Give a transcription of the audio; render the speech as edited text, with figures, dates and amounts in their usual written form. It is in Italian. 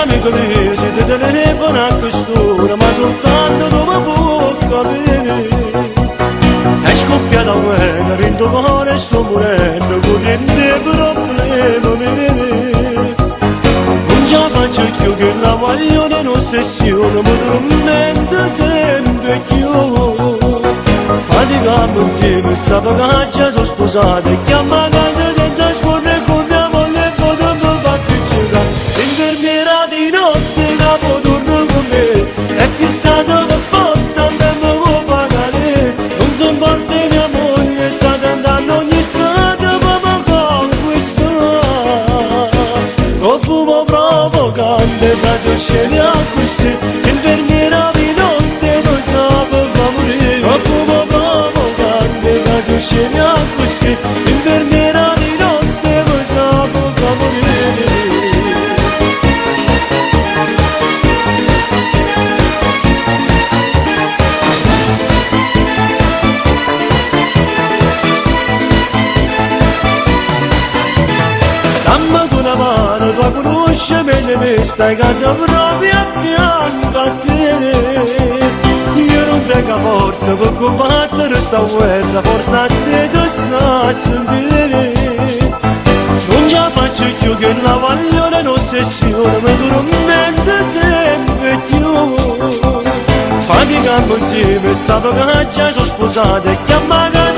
amico mio, se ti telefono a quest'ora, ma soltanto dove può capire. È scoppiata guerra, dentro cuore sto morendo, con niente problema mi vede. Non ce la faccio più che la voglio nell'ossessione, mi tormenta sempre più. Fatichiamo insieme, sta vacanza sono sposata, e chiama a casa senza scorrere con mia moglie e poi mi fa piccicare. L'infermiera di notte capo torna con me, è fissata per forza, me lo può pagare. Non si importa mia moglie, sta tentando ogni strada per mi conquistare. Lo fumo provocante, faccio scene a queste, l'infermiera di notte lo sa per morire. Lo fumo provocante, faccio scene a queste, l'infermiera di notte lo sa per morire. Dammi tu una mano, tu conosci meglio me, stai casa proprio a fianco a te. Io non tengo forza per combattere sta guerra, forse a te ti sta a sentire. Non ce la faccio più che la voglio nell'ossessione, mi tormenta sempre più. Faticando insieme, sta vacanza sono sposata e chiama a casa